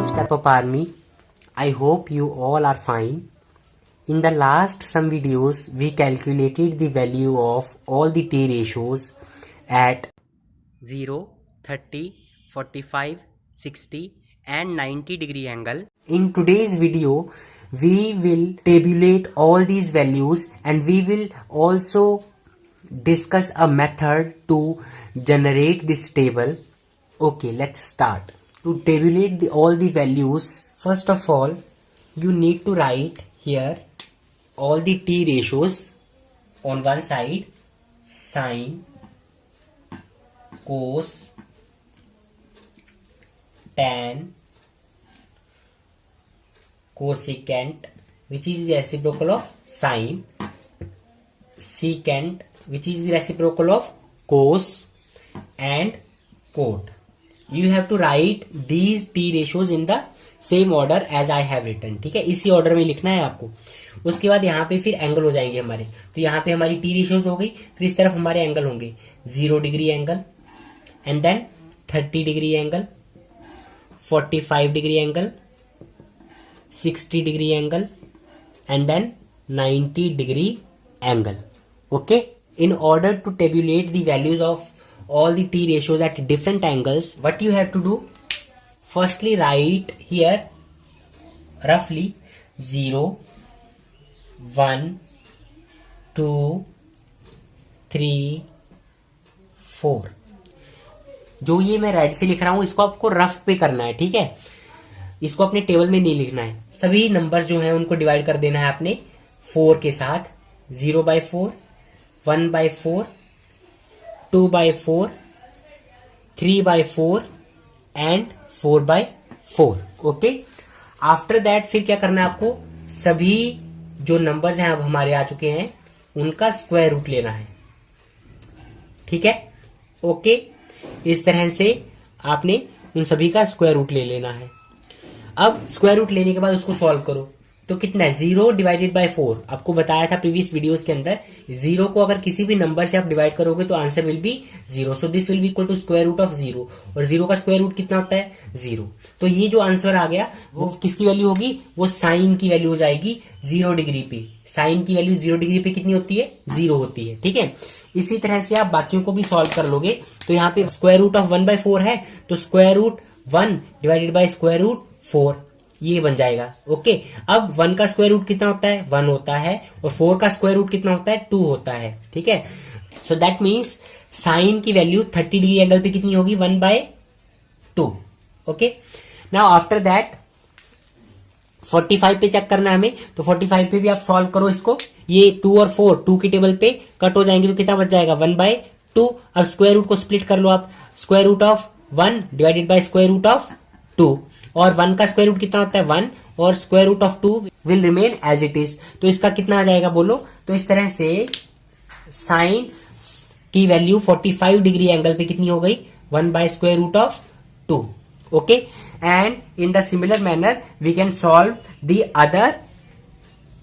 Step Up Army. I hope you all are fine. In the last some videos, we calculated the value of all the T ratios at 0, 30, 45, 60 and 90 degree angle. In today's video, we will tabulate all these values and we will also discuss a method to generate this table. Okay, let's start. To tabulate all the values, first of all, you need to write here all the T ratios on one side: sine, cos, tan, cosecant, which is the reciprocal of sine, secant, which is the reciprocal of cos, and cot. You have to write these T ratios in the same order as I have written. ठीक है, इसी order में लिखना है आपको. उसके बाद यहाँ पे फिर एंगल हो जाएंगे हमारे. तो यहाँ पे हमारी T रेशियोज हो गई, फिर इस तरफ हमारे एंगल होंगे 0 degree angle, and then 30 degree angle, 45 degree angle, 60 degree angle, and then 90 degree angle. Okay, in order to tabulate the values of all the T ratios at different angles, what you have to do? Firstly, write here roughly 0, 1, 2, 3, 4. जो ये मैं right से लिख रहा हूं इसको आपको rough पे करना है. ठीक है, इसको अपने टेबल में नहीं लिखना है. सभी नंबर्स जो हैं उनको डिवाइड कर देना है अपने 4 के साथ. 0/4, 1/4, 2/4, 3/4 एंड 4/4. ओके, आफ्टर दैट फिर क्या करना है आपको? सभी जो नंबर्स हैं अब हमारे आ चुके हैं उनका स्क्वायर रूट लेना है. ठीक है, ओके, इस तरह से आपने उन सभी का स्क्वायर रूट ले लेना है. अब स्क्वायर रूट लेने के बाद उसको सॉल्व करो. तो कितना है? 0 डिवाइडेड बाय 4. आपको बताया था प्रीवियस वीडियोस के अंदर, 0 को अगर किसी भी नंबर से आप डिवाइड करोगे तो answer will be 0. So this will be equal to square root of 0. और 0 का स्क्वायर रूट कितना होता है? 0. तो ये जो आंसर आ गया वो किसकी वैल्यू होगी? वो साइन की वैल्यू हो जाएगी 0 डिग्री पे. साइन की वैल्यू 0 डिग्री पे कितनी होती है? 0 होती है. ठीक है, इसी तरह से आप बाकियों को भी सॉल्व कर लोगे. तो यहाँ पे स्क्वायर रूट ऑफ 1/4 है, तो square root 1 divided by square root 4 ये बन जाएगा. ओके, अब 1 का स्क्वायर रूट कितना होता है? 1 होता है. और 4 का स्क्वायर रूट कितना होता है? 2 होता है. ठीक है, सो दैट मीन्स साइन की वैल्यू 30 डिग्री एंगल पे कितनी होगी? 1/2. ओके, नाउ आफ्टर दैट 45 पे चेक करना है हमें. तो 45 पे भी आप सॉल्व करो इसको. ये 2 और 4 2 की टेबल पे कट हो जाएंगे तो कितना बच जाएगा? 1/2. अब स्क्वायर रूट को स्प्लिट कर लो आप. Square root of 1 divided by square root of 2. और 1 का स्क्वायर रूट कितना होता है? 1. और square root of 2 will remain as it is. तो इसका कितना आ जाएगा बोलो? तो इस तरह से साइन की वैल्यू 45 डिग्री एंगल पे कितनी हो गई? 1 by square root of 2. Okay, and in the similar manner we can solve the other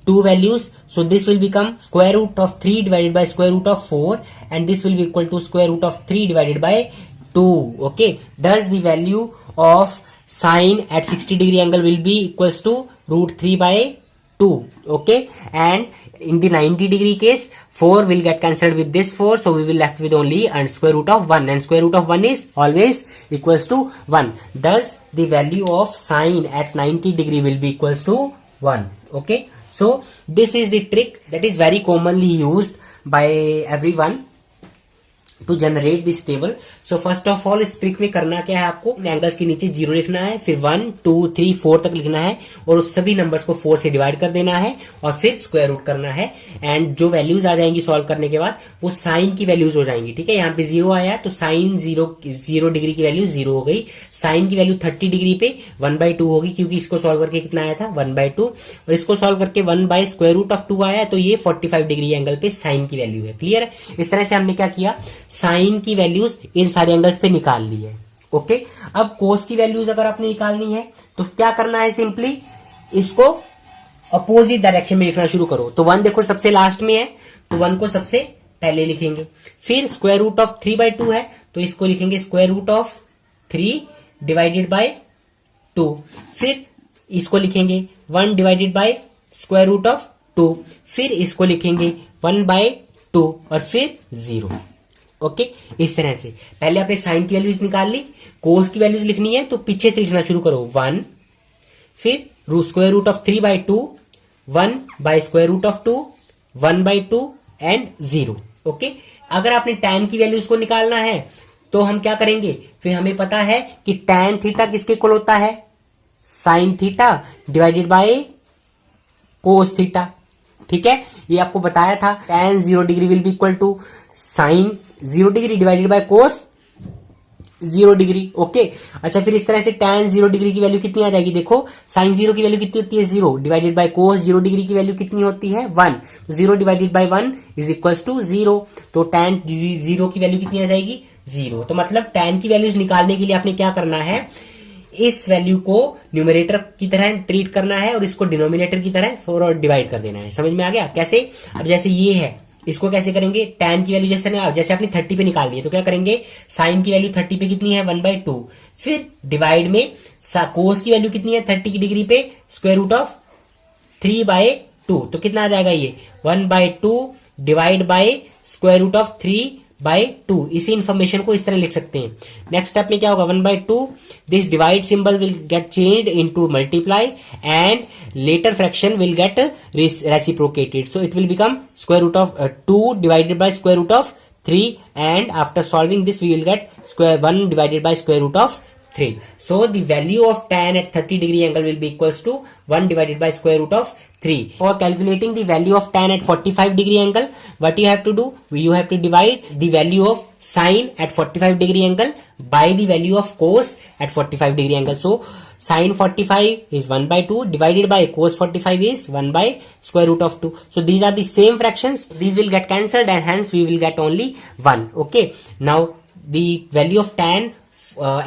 2 values. So this will become square root of 3 divided by square root of 4, and this will be equal to square root of 3 divided by 2. Okay, thus the value of sine at 60 degree angle will be equals to root 3/2. Okay, and in the 90 degree case 4 will get cancelled with this 4, so we will left with only and square root of 1, and square root of 1 is always equals to 1. Thus the value of sine at 90 degree will be equals to 1. Okay, so this is the trick that is very commonly used by everyone to generate this table. So first of all इस trick में करना क्या है आपको? Angles के नीचे 0 लिखना है, फिर 1, 2, 3, 4 तक लिखना है, और उस सभी नंबर्स को 4 से डिवाइड कर देना है, और फिर स्क्वायर रूट करना है. एंड जो वैल्यूज आ जाएंगी सॉल्व करने के बाद वो साइन की वैल्यूज हो जाएंगी. ठीक है, यहाँ पे 0 आया तो साइन 0 डिग्री की वैल्यू 0 हो गई. साइन की वैल्यू 30 डिग्री पे 1/2 होगी, क्योंकि इसको सॉल्व करके कितना आया था? 1/2. और इसको सॉल्व करके 1 बाय स्क्वायर रूट ऑफ 2 आया, तो ये 45 डिग्री एंगल पे साइन की वैल्यू है. क्लियर है? इस तरह से हमने क्या किया? साइन की वैल्यूज इन सारे एंगल्स पे निकाल ली है. ओके, अब कोस की वैल्यूज अगर आपने निकालनी है तो क्या करना है? सिंपली इसको अपोजिट डायरेक्शन में लिखना शुरू करो. तो 1 देखो सबसे लास्ट में है, तो 1 को सबसे पहले लिखेंगे. फिर स्क्वायर रूट ऑफ 3/2 है, तो इसको लिखेंगे square root of 3 divided by 2, फिर इसको लिखेंगे 1 divided by square root of 2, फिर इसको लिखेंगे 1/2 और फिर 0। ओके, इस तरह से पहले आपने साइन की वैल्यूज निकाल ली, कोस की वैल्यूज लिखनी है तो पीछे से लिखना शुरू करो 1, फिर square root of 3/2, 1/√2, 1/2 and 0। Okay, अगर आपने tan की वैल्यूज को निकालना है तो हम क्या करेंगे, फिर हमें पता है कि tan थीटा किसके इक्वल होता है, sine theta divided by cos theta. ठीक है, ये आपको बताया था, tan 0 degree will be equal to sine 0 degree divided by cos 0 degree. Okay, अच्छा, फिर इस तरह से tan 0 डिग्री की वैल्यू कितनी आ जाएगी, देखो साइन 0 की वैल्यू कितनी होती है 0 डिवाइडेड बाय कोस 0 डिग्री की वैल्यू कितनी होती है 1, 0 divided by 1 is equals to 0, तो tan 0 की वैल्यू कितनी आ जाएगी 0। तो मतलब tan की वैल्यूज निकालने के लिए आपने क्या करना है, इस वैल्यू को न्यूमरेटर की तरह ट्रीट करना है और इसको डिनोमिनेटर की तरह डिवाइड कर देना है। समझ में आ गया कैसे? अब जैसे ये है, इसको कैसे करेंगे, tan की वैल्यू जैसे आपने 30 पे निकालनी है तो क्या करेंगे, साइन की वैल्यू 30 पे कितनी है 1/2, फिर डिवाइड में कोस की वैल्यू कितनी है 30 डिग्री पे स्क्वायर रूट ऑफ 3/2, तो कितना आ जाएगा ये 1/2 divide by square root of 3/2। इसी इंफॉर्मेशन को इस तरह लिख सकते हैं। नेक्स्ट स्टेप में क्या होगा, 1/2, this divide symbol will get changed into multiply and later fraction will get reciprocated, so it will become square root of 2 divided by square root of 3, and after solving this we will get 1 divided by square root of 3. So the value of tan at 30 degree angle will be equals to 1 divided by square root of 3. For calculating the value of tan at 45 degree angle, what you have to do, you have to divide the value of sine at 45 degree angle by the value of cos at 45 degree angle. So sin 45 is 1/2 divided by cos 45 is 1 by square root of 2. So these are the same fractions. These will get cancelled and hence we will get only 1. Okay. Now the value of tan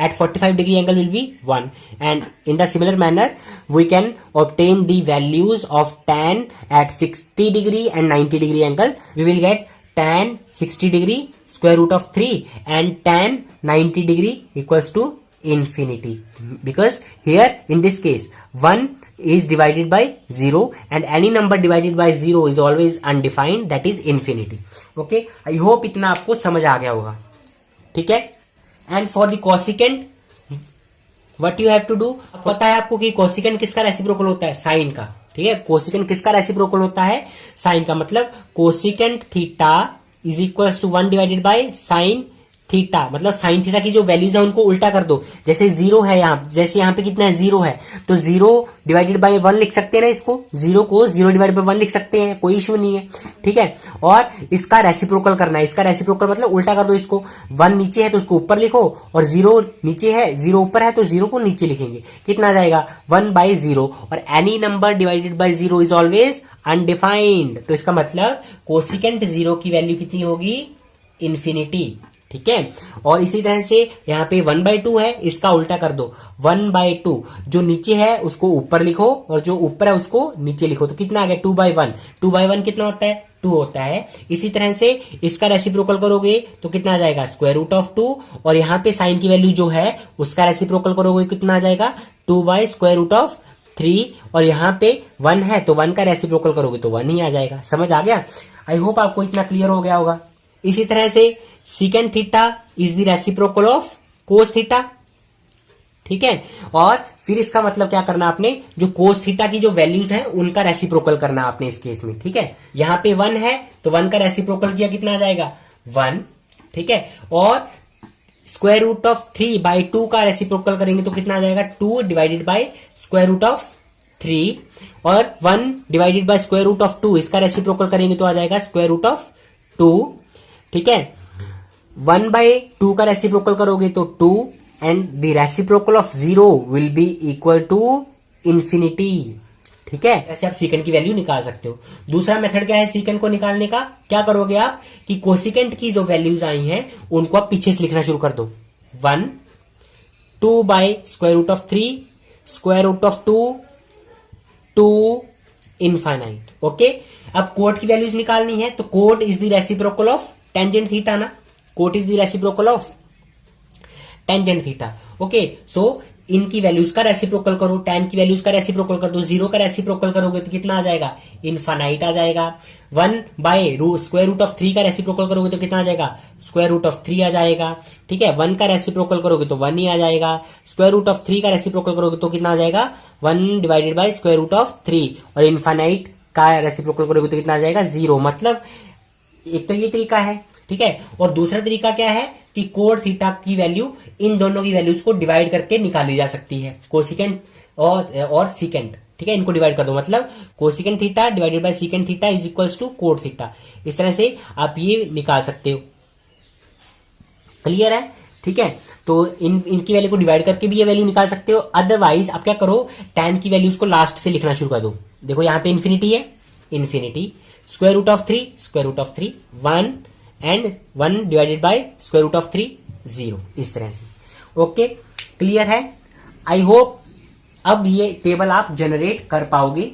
at 45 degree angle will be 1, and in the similar manner we can obtain the values of tan at 60 degree and 90 degree angle. We will get tan 60 degree square root of 3 and tan 90 degree equals to infinity, because here in this case 1 is divided by 0 and any number divided by 0 is always undefined, that is infinity. Okay, I hope इतना आपको समझ आ गया होगा। ठीक है, and for the cosecant what you have to do, पता है आपको कि cosecant किसका रेसिप्रोकल होता है, साइन का। ठीक है, cosecant किसका रेसिप्रोकल होता है, साइन का। मतलब cosecant theta is equals to 1 divided by sine theta, मतलब साइन थीटा की जो वैल्यूज है उनको उल्टा कर दो। जैसे 0 है यहाँ, जैसे यहाँ पे कितना है 0 है, तो 0 डिवाइडेड बाय 1 लिख सकते हैं ना, इसको 0 को 0 डिवाइडेड बाय 1 लिख सकते हैं, कोई इशू नहीं है। ठीक है, और इसका रेसिप्रोकल करना है, इसका रेसिप्रोकल मतलब उल्टा कर दो इसको, 1 नीचे है तो उसको ऊपर लिखो और 0 नीचे है, 0 ऊपर है तो 0 को नीचे लिखेंगे। कितना आ जाएगा 1/0, और any number divided by 0 is always undefined, तो इसका मतलब कोसिकेंट 0 की वैल्यू कितनी होगी, इन्फिनिटी। ठीक है, और इसी तरह से यहाँ पे 1/2 है, इसका उल्टा कर दो, 1/2 जो नीचे है उसको ऊपर लिखो और जो ऊपर है उसको नीचे लिखो, तो कितना आ गया 2/1, 2/1 कितना होता है 2 होता है। इसी तरह से इसका रेसिप्रोकल करोगे तो कितना आ जाएगा स्क्वायर रूट ऑफ 2, और यहाँ पे साइन की वैल्यू जो है उसका रेसिप्रोकल करोगे कितना आ जाएगा 2/√3, और यहाँ पे 1 है तो 1 का रेसिप्रोकल करोगे तो 1 ही आ जाएगा। समझ आ गया? आई होप आपको इतना क्लियर हो गया होगा। इसी तरह से secant theta is the reciprocal of cos theta. ठीक है, और फिर इसका मतलब क्या करना आपने, जो कोस थीटा की जो वैल्यूज हैं उनका रेसिप्रोकल करना आपने इस केस में। ठीक है, यहां पे 1 है तो 1 का रेसिप्रोकल किया कितना आ जाएगा 1। ठीक है, और स्क्वायर रूट ऑफ 3/2 का रेसिप्रोकल करेंगे तो कितना आ जाएगा 2 divided by square root of 3, और 1 divided by square root of 2 इसका रेसिप्रोकल करेंगे तो आ जाएगा स्क्वायर रूट ऑफ 2। ठीक है, 1/2 का रेसिप्रोकल करोगे तो 2, and the reciprocal of 0 will be equal to infinity. ठीक है, ऐसे आप सीकेंट की वैल्यू निकाल सकते हो। दूसरा मेथड क्या है सीकेंट को निकालने का, क्या करोगे आप कि कोसिकेंट की जो वैल्यूज आई हैं उनको आप पीछे से लिखना शुरू कर दो, 1, 2 by square root of 3, square root of 2, 2 infinite. Okay, अब कोट की वैल्यूज निकालनी है तो cot is the reciprocal of tangent theta ना, cot is the reciprocal of tangent theta. Okay, so इनकी वैल्यूज का रेसिप्रोकल करो, tan की वैल्यूज का रेसिप्रोकल कर दो, 0 का रेसिप्रोकल करोगे तो कितना आ जाएगा, इनफाइनाइट आ जाएगा। 1 बाय स्क्वायर रूट ऑफ 3 का रेसिप्रोकल करोगे तो कितना आ जाएगा, स्क्वायर रूट ऑफ 3 आ जाएगा। ठीक है, 1 का रेसिप्रोकल करोगे तो 1 ही आ जाएगा। स्क्वायर रूट ऑफ 3 का रेसिप्रोकल करोगे तो कितना आ जाएगा, 1 divided by square root of 3। और इनफाइनाइट का रेसिप्रोकल करोगे तो कितना आ जाएगा, 0। मतलब एक तो ये तरीका है, ठीक है। और दूसरा तरीका क्या है कि कोड थीटा की वैल्यू इन दोनों की वैल्यूज को डिवाइड करके निकाली जा सकती है, कोसिकेंट और सीकेंट। ठीक है, इनको डिवाइड कर दो, मतलब cosecant theta divided by secant theta is equals to cot theta. इस तरह से आप ये निकाल सकते हो। क्लियर है? ठीक है, तो इनकी वैल्यू को डिवाइड करके भी ये वैल्यू निकाल सकते हो। अदरवाइज आप क्या करो, tan की वैल्यूज को लास्ट से लिखना शुरू कर दो। देखो यहां पे इन्फिनिटी है, infinity square root of 3 1 and 1 divided by square root of 3 0, इस तरह से। ओके, क्लियर है? आई होप अब ये टेबल आप जनरेट कर पाओगे।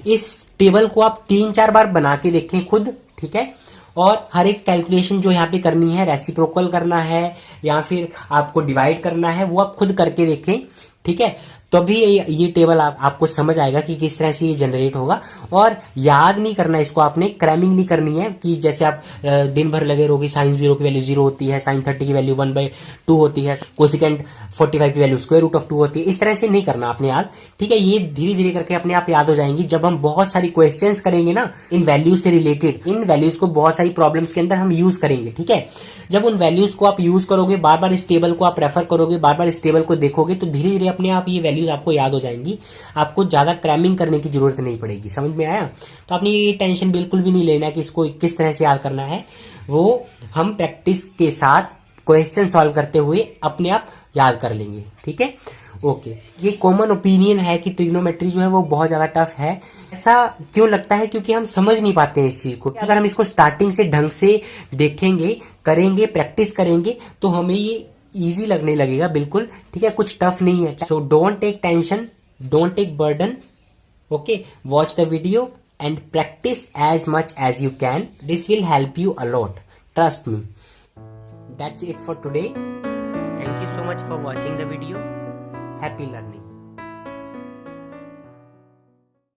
इस टेबल को आप 3-4 बार बना के देखें खुद, ठीक है। और हर एक कैलकुलेशन जो यहाँ पे करनी है, रेसिप्रोकल करना है या फिर आपको डिवाइड करना है, वो आप खुद करके देखें, ठीक है। तभी ये टेबल आपको समझ आएगा कि किस तरह से ये जनरेट होगा। और याद नहीं करना इसको, आपने क्रैमिंग नहीं करनी है कि जैसे आप दिन भर लगे रहोगे, साइन 0 की वैल्यू 0 होती है, साइन 30 की वैल्यू 1/2 होती है, कोसिकेंट 45 की वैल्यू स्क्वायर रूट ऑफ 2 होती है। इस तरह से नहीं करना आपने याद, ठीक है। ये धीरे धीरे करके अपने आप याद हो जाएंगी। जब हम बहुत सारी क्वेश्चंस करेंगे ना इन वैल्यूज से रिलेटेड, इन वैल्यूज को बहुत सारी प्रॉब्लम्स के अंदर हम यूज करेंगे, ठीक है। जब उन वैल्यूज को आप यूज करोगे, बार बार इस टेबल को आप रेफर करोगे, बार बार इस टेबल को देखोगे, तो धीरे धीरे अपने आप ये वैल्यूज आपको याद हो जाएंगी। आपको ज्यादा क्रैमिंग करने की जरूरत नहीं पड़ेगी। समझ में आया? तो आपने ये टेंशन बिल्कुल भी नहीं लेना कि इसको किस तरह से याद करना है। वो हम प्रैक्टिस के साथ क्वेश्चन सॉल्व करते हुए अपने आप याद कर लेंगे, ठीक है। ओके, ये कॉमन ओपिनियन है कि ट्रिग्नोमेट्री जो है वो बहुत ज्यादा टफ है। ऐसा क्यों लगता है? क्योंकि हम समझ नहीं पाते हैं इस चीज को। अगर हम इसको स्टार्टिंग से ढंग से देखेंगे, करेंगे, प्रैक्टिस करेंगे, तो हमें ये इजी लगने लगेगा बिल्कुल, ठीक है। कुछ टफ नहीं है। So don't take tension, don't take burden, okay. Watch the video and practise as much as you can. This will help you a lot, trust me. That's it for today. Thank you so much for watching the video. Happy learning.